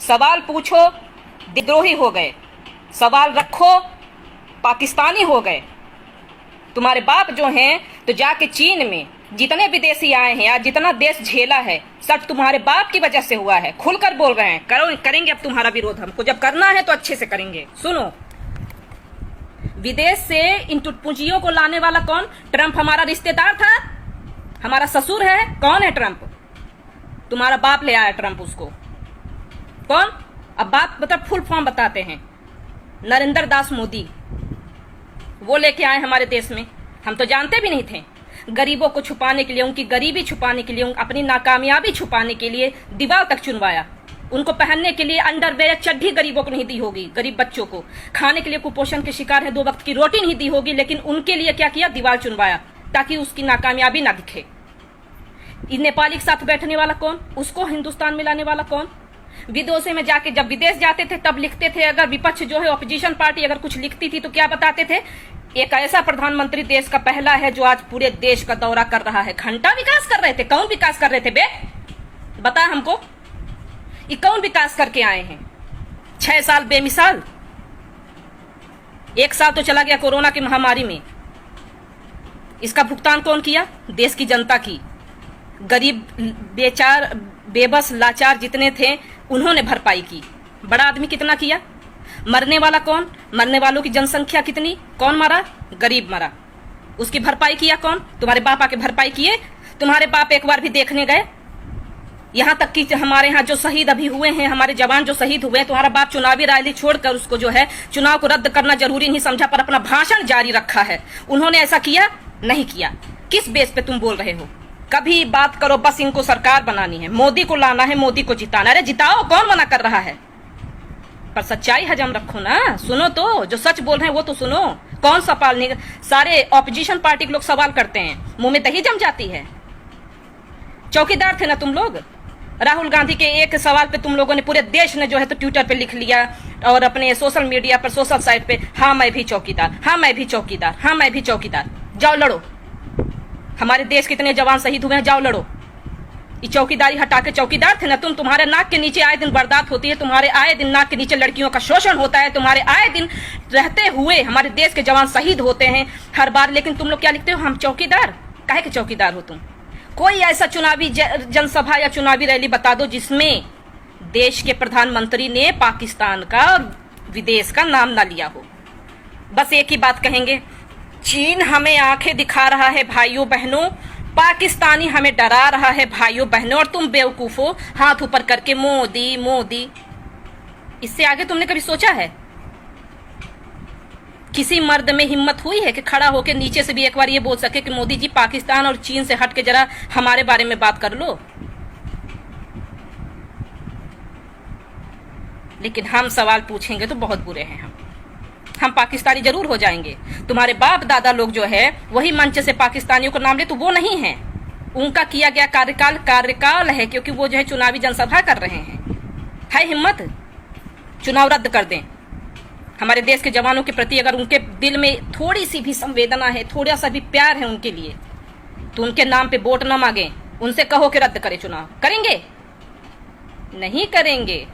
सवाल पूछो, विद्रोही हो गए। सवाल रखो, पाकिस्तानी हो गए। तुम्हारे बाप जो हैं तो जाके चीन में जितने विदेशी आए हैं या जितना देश झेला है सब तुम्हारे बाप की वजह से हुआ है। खुलकर बोल रहे हैं, करेंगे अब तुम्हारा विरोध। हमको जब करना है तो अच्छे से करेंगे। सुनो, विदेश से इन टुटपुंजियों को लाने वाला कौन? ट्रंप हमारा रिश्तेदार था, हमारा ससुर है। कौन है ट्रंप? तुम्हारा बाप ले आया ट्रंप उसको। कौन? अब बात मतलब फुल फॉर्म बताते हैं। नरेंद्र दास मोदी, वो लेके आए हमारे देश में। हम तो जानते भी नहीं थे। गरीबों को छुपाने के लिए, उनकी गरीबी छुपाने के लिए, अपनी नाकामयाबी छुपाने के लिए दीवार तक चुनवाया। उनको पहनने के लिए अंडरवेयर चड्ढी गरीबों को नहीं दी होगी, गरीब बच्चों को खाने के लिए कुपोषण के शिकार है, 2 वक्त की रोटी नहीं दी होगी, लेकिन उनके लिए क्या किया? दीवार चुनवाया ताकि उसकी नाकामयाबी ना दिखे। नेपाली के साथ बैठने वाला कौन? उसको हिंदुस्तान में लाने वाला कौन? विदेशों में जाके जब विदेश जाते थे तब लिखते थे, अगर विपक्ष जो है ऑपोजिशन पार्टी अगर कुछ लिखती थी तो क्या बताते थे? एक ऐसा प्रधानमंत्री देश का पहला है जो आज पूरे देश का दौरा कर रहा है। घंटा विकास कर रहे थे। कौन विकास कर रहे थे बे? बता हमको, ये कौन विकास करके आए हैं? 6 साल बेमिसाल, 1 साल तो चला गया कोरोना की महामारी में। इसका भुगतान कौन किया? देश की जनता की। गरीब, बेचार, बेबस, लाचार जितने थे उन्होंने भरपाई की। बड़ा आदमी कितना किया? मरने वाला कौन? मरने वालों की जनसंख्या कितनी? कौन मरा? गरीब मरा। उसकी भरपाई किया कौन? तुम्हारे बाप आके भरपाई किए? तुम्हारे बाप एक बार भी देखने गए? यहाँ तक कि हमारे यहाँ जो शहीद अभी हुए हैं, हमारे जवान जो शहीद हुए हैं, तुम्हारा बाप चुनावी रैली छोड़कर उसको जो है चुनाव को रद्द करना जरूरी नहीं समझा पर अपना भाषण जारी रखा है। उन्होंने ऐसा किया? नहीं किया। किस बेस पे तुम बोल रहे हो? कभी बात करो बस इनको सरकार बनानी है, मोदी को लाना है, मोदी को जिताना। अरे जिताओ, कौन मना कर रहा है? पर सच्चाई हजम रखो ना। सुनो तो, जो सच बोल रहे हैं वो तो सुनो। कौन सवाल नहीं? सारे ऑपोजिशन पार्टी के लोग सवाल करते हैं, मुंह में दही जम जाती है। चौकीदार थे ना तुम लोग। राहुल गांधी के एक सवाल पे तुम लोगों ने, पूरे देश ने जो है तो ट्विटर पे लिख लिया और अपने सोशल मीडिया पर, सोशल साइट पे, हाँ मैं भी चौकीदार, हाँ मैं भी चौकीदार, हाँ मैं भी चौकीदार। जाओ लड़ो। हमारे देश के इतने जवान शहीद हुए हैं, जाओ लड़ो। ये चौकीदारी हटा के, चौकीदार थे ना तुम। तुम्हारे नाक के नीचे आए दिन वारदात होती है, तुम्हारे आए दिन नाक के नीचे लड़कियों का शोषण होता है, तुम्हारे आए दिन रहते हुए हमारे देश के जवान शहीद होते हैं हर बार। लेकिन तुम लोग क्या लिखते हो? हम चौकीदार। काहे के चौकीदार हो तुम? कोई ऐसा चुनावी जनसभा या चुनावी रैली बता दो जिसमें देश के प्रधानमंत्री ने पाकिस्तान का, विदेश का नाम ना लिया हो। बस एक ही बात कहेंगे, चीन हमें आंखें दिखा रहा है भाइयों बहनों, पाकिस्तानी हमें डरा रहा है भाइयों बहनों, और तुम बेवकूफो हाथ ऊपर करके मोदी मोदी। इससे आगे तुमने कभी सोचा है? किसी मर्द में हिम्मत हुई है कि खड़ा होकर नीचे से भी एक बार ये बोल सके कि मोदी जी पाकिस्तान और चीन से हट के जरा हमारे बारे में बात कर लो? लेकिन हम सवाल पूछेंगे तो बहुत बुरे हैं। हम पाकिस्तानी जरूर हो जाएंगे। तुम्हारे बाप दादा लोग जो है वही मंच से पाकिस्तानियों को नाम ले, तो वो नहीं है। उनका किया गया कार्यकाल है, क्योंकि वो जो है चुनावी जनसभा कर रहे हैं। है हिम्मत? चुनाव रद्द कर दें। हमारे देश के जवानों के प्रति अगर उनके दिल में थोड़ी सी भी संवेदना है, थोड़ा सा भी प्यार है उनके लिए, तो उनके नाम पे वोट न मांगे, उनसे कहो कि रद्द करें चुनाव। करेंगे? नहीं करेंगे।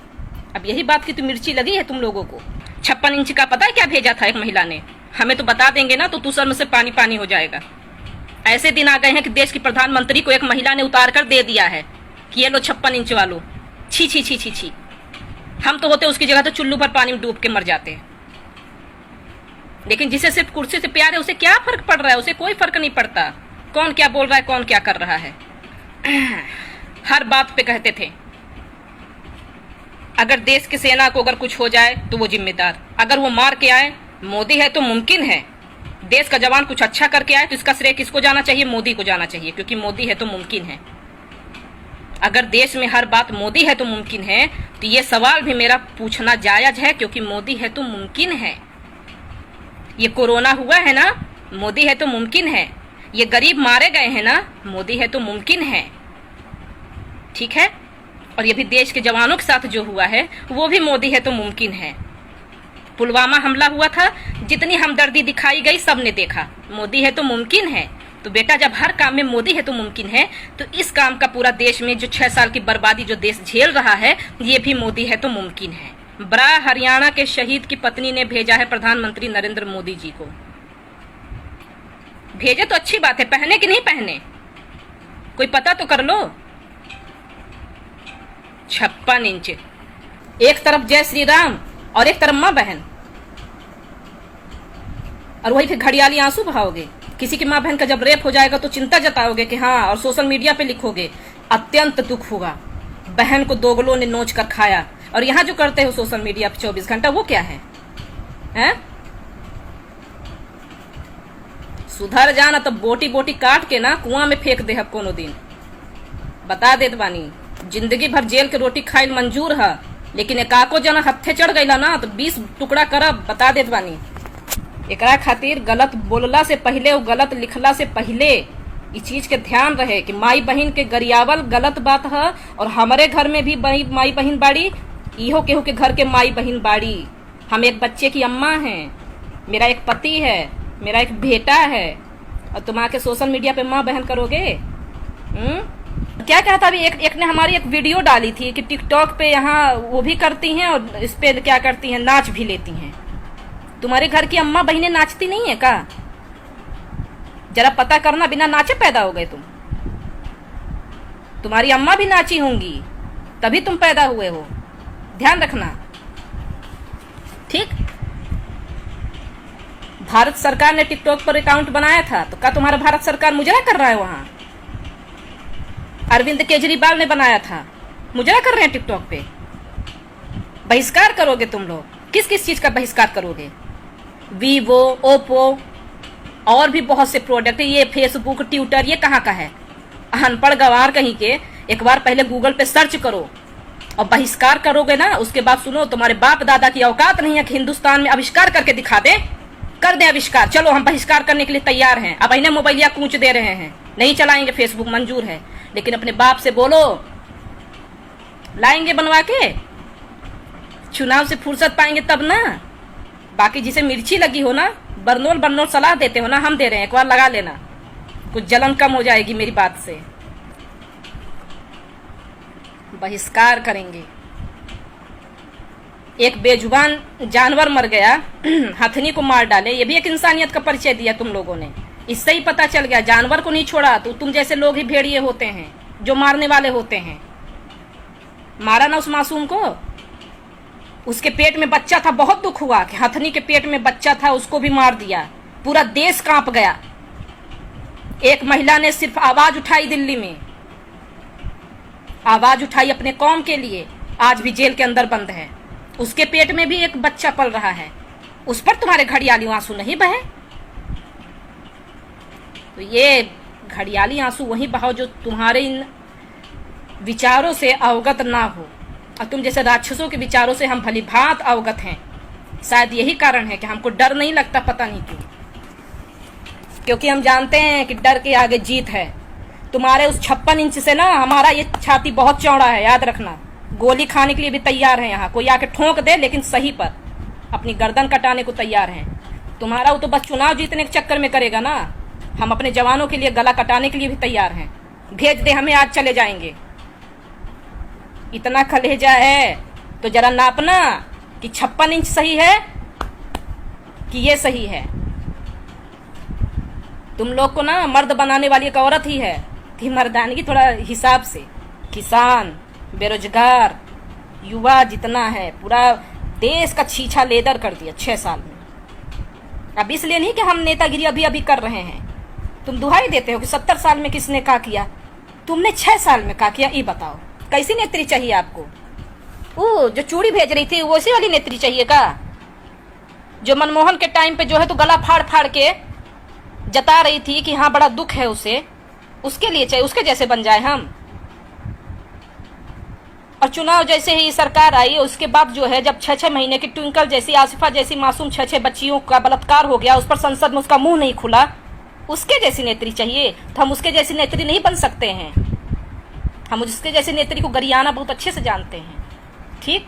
अब यही बात की तो मिर्ची लगी है तुम लोगों को। 56 इंच का पता है क्या भेजा था एक महिला ने? हमें तो बता देंगे ना तो तू सर में से पानी पानी हो जाएगा। ऐसे दिन आ गए हैं कि देश की प्रधानमंत्री को एक महिला ने उतार कर दे दिया है कि ये लो 56 इंच वालों। छी छी छी छी छी। हम तो होते उसकी जगह तो चुल्लू पर पानी में डूब के मर जाते हैं। लेकिन जिसे सिर्फ कुर्सी से प्यार है उसे क्या फर्क पड़ रहा है? उसे कोई फर्क नहीं पड़ता कौन क्या बोल रहा है, कौन क्या कर रहा है। हर बात पे कहते थे अगर देश की सेना को अगर कुछ हो जाए तो वो जिम्मेदार, अगर वो मार के आए, मोदी है तो मुमकिन है। देश का जवान कुछ अच्छा करके आए तो इसका श्रेय किसको जाना चाहिए? मोदी को जाना चाहिए, क्योंकि मोदी है तो मुमकिन है। अगर देश में हर बात मोदी है तो मुमकिन है, तो ये सवाल भी मेरा पूछना जायज है, क्योंकि मोदी है तो मुमकिन है। ये कोरोना हुआ है ना, मोदी है तो मुमकिन है। ये गरीब मारे गए हैं ना, मोदी है तो मुमकिन है। ठीक है? और ये भी देश के जवानों के साथ जो हुआ है वो भी मोदी है तो मुमकिन है। पुलवामा हमला हुआ था, जितनी हमदर्दी दिखाई गई सबने देखा। मोदी है तो मुमकिन है। तो बेटा जब हर काम में मोदी है तो मुमकिन है, तो इस काम का पूरा देश में जो 6 साल की बर्बादी जो देश झेल रहा है, ये भी मोदी है तो मुमकिन है। बड़ा हरियाणा के शहीद की पत्नी ने भेजा है प्रधानमंत्री नरेंद्र मोदी जी को। भेजे तो अच्छी बात है, पहने कि नहीं पहने कोई पता तो कर लो। 56 इंच, एक तरफ जय श्री राम और एक तरफ मां बहन, और वही फिर घड़ियाली आंसू बहाओगे। किसी की माँ बहन का जब रेप हो जाएगा तो चिंता जताओगे कि हाँ, और सोशल मीडिया पे लिखोगे। अत्यंत दुख होगा, बहन को दोगलों ने नोच कर खाया। और यहाँ जो करते हो सोशल मीडिया पे 24 घंटा, वो क्या है, हैं? सुधर जाना तो बोटी बोटी काट के ना कुआं में फेंक दे कोनो दिन। बता देत बानी, जिंदगी भर जेल के रोटी खाइल मंजूर है, लेकिन एकाको जना हत्थे चढ़ गईला ना तो 20 टुकड़ा करब। बता देत बानी, एकरा खातिर गलत बोलला से पहले और गलत लिखला से पहले इस चीज के ध्यान रहे कि माई बहन के गरियावल गलत बात है। और हमारे घर में भी माई बहन बाड़ी, इहो केहू के घर के माई बहन बाड़ी। हम एक बच्चे की अम्मा हैं, मेरा एक पति है, मेरा एक बेटा है, और तुम आके सोशल मीडिया पे माँ बहन करोगे? क्या कहता अभी एक ने हमारी एक वीडियो डाली थी कि टिकटॉक पे यहाँ वो भी करती हैं और इस पे क्या करती हैं, नाच भी लेती हैं। तुम्हारे घर की अम्मा बहनें नाचती नहीं है का? जरा पता करना, बिना नाचे पैदा हो गए तुम? तुम्हारी अम्मा भी नाची होंगी तभी तुम पैदा हुए हो, ध्यान रखना, ठीक? भारत सरकार ने टिकटॉक पर अकाउंट बनाया था, तो क्या तुम्हारा भारत सरकार मुजरा कर रहा है? वहां अरविंद केजरीवाल ने बनाया था, मुजरा कर रहे हैं टिकटॉक पे। बहिष्कार करोगे तुम लोग? किस किस चीज का बहिष्कार करोगे? वीवो, ओप्पो और भी बहुत से प्रोडक्ट, ये फेसबुक, ट्विटर, ये कहाँ का है? अनपढ़ गवार कहीं के, एक बार पहले गूगल पे सर्च करो और बहिष्कार करोगे ना, उसके बाद सुनो, तुम्हारे बाप दादा की औकात नहीं है कि हिंदुस्तान में आविष्कार करके दिखा दे। कर दे आविष्कार, चलो हम बहिष्कार करने के लिए तैयार हैं। अब इन्हें मोबाइलिया कूच दे रहे हैं, नहीं चलाएंगे फेसबुक, मंजूर है, लेकिन अपने बाप से बोलो, लाएंगे बनवा के, चुनाव से फुर्सत पाएंगे तब ना। बाकी जिसे मिर्ची लगी हो ना, बरनोल सलाह देते हो ना, हम दे रहे हैं, एक बार लगा लेना, कुछ जलन कम हो जाएगी मेरी बात से। बहिष्कार करेंगे। एक बेजुबान जानवर मर गया, हथनी को मार डाले, ये भी एक इंसानियत का परिचय दिया तुम लोगों ने। इससे ही पता चल गया, जानवर को नहीं छोड़ा तो तुम जैसे लोग ही भेड़िए होते हैं, जो मारने वाले होते हैं। मारा ना उस मासूम को, उसके पेट में बच्चा था, बहुत दुख हुआ कि हथनी के पेट में बच्चा था, उसको भी मार दिया, पूरा देश कांप गया। एक महिला ने सिर्फ आवाज उठाई, दिल्ली में आवाज उठाई अपने कौम के लिए, आज भी जेल के अंदर बंद है, उसके पेट में भी एक बच्चा पल रहा है, उस पर तुम्हारे घड़ियाली आंसू नहीं बहे? तो ये घड़ियाली आंसू वही बहाओ जो तुम्हारे इन विचारों से अवगत ना हो, और तुम जैसे राक्षसों के विचारों से हम भली भांत अवगत हैं। शायद यही कारण है कि हमको डर नहीं लगता, पता नहीं क्यों, क्योंकि हम जानते हैं कि डर के आगे जीत है। तुम्हारे उस 56 इंच से ना हमारा ये छाती बहुत चौड़ा है, याद रखना। गोली खाने के लिए भी तैयार है, यहाँ कोई आके ठोंक दे लेकिन सही पर, अपनी गर्दन कटाने को तैयार हैं। तुम्हारा वो तो बस चुनाव जीतने के चक्कर में करेगा ना, हम अपने जवानों के लिए गला कटाने के लिए भी तैयार हैं। भेज दे हमें, आज चले जाएंगे। इतना कलेजा है तो जरा नापना कि 56 इंच सही है कि ये सही है। तुम लोग को ना मर्द बनाने वाली एक औरत ही है कि मर्दानगी थोड़ा हिसाब से। किसान, बेरोजगार, युवा जितना है, पूरा देश का छीछा लेदर कर दिया 6 साल में। अब इसलिए नहीं कि हम नेतागिरी अभी अभी कर रहे हैं। तुम दुहाई देते हो कि 70 साल में किसने क्या किया, तुमने 6 साल में क्या किया, ये बताओ। कैसी नेत्री चाहिए आपको? वो जो चूड़ी भेज रही थी वैसी वाली नेत्री चाहिए का? जो मनमोहन के टाइम पे जो है तो गला फाड़ फाड़ के जता रही थी कि हाँ बड़ा दुख है उसे, उसके लिए चाहिए, उसके जैसे बन जाए हम। और चुनाव जैसे ही सरकार आई उसके बाद जो है, जब 6-6 महीने की ट्विंकल जैसी, आसिफा जैसी मासूम 6-6 बच्चियों का बलात्कार हो गया, उस पर संसद में उसका मुंह नहीं खुला, उसके जैसी नेत्री चाहिए। तो हम उसके जैसी नेत्री नहीं बन सकते हैं, हम उसके जैसी नेत्री को गरियाना बहुत अच्छे से जानते हैं, ठीक?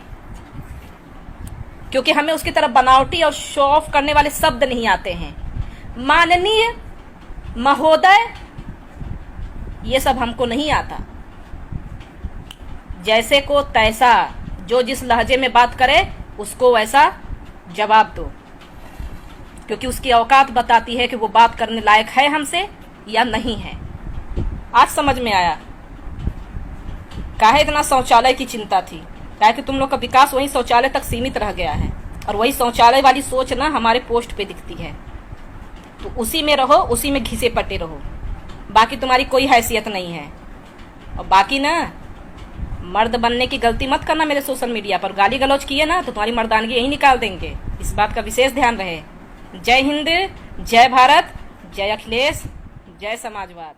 क्योंकि हमें उसकी तरफ बनावटी और शो ऑफ करने वाले शब्द नहीं आते हैं। माननीय महोदय, ये सब हमको नहीं आता। जैसे को तैसा, जो जिस लहजे में बात करे उसको वैसा जवाब दो, क्योंकि उसकी औकात बताती है कि वो बात करने लायक है हमसे या नहीं है। आज समझ में आया काहे इतना शौचालय की चिंता थी। काहे कि तुम लोग का विकास वही शौचालय तक सीमित रह गया है, और वही शौचालय वाली सोच ना हमारे पोस्ट पे दिखती है। तो उसी में रहो, उसी में घिसे पटे रहो, बाकी तुम्हारी कोई हैसियत नहीं है। और बाकी ना, मर्द बनने की गलती मत करना मेरे सोशल मीडिया पर। गाली गलौज किए ना तो तुम्हारी मर्दानगी यही निकाल देंगे, इस बात का विशेष ध्यान रहे। जय हिंद, जय भारत, जय अखिलेश, जय समाजवाद।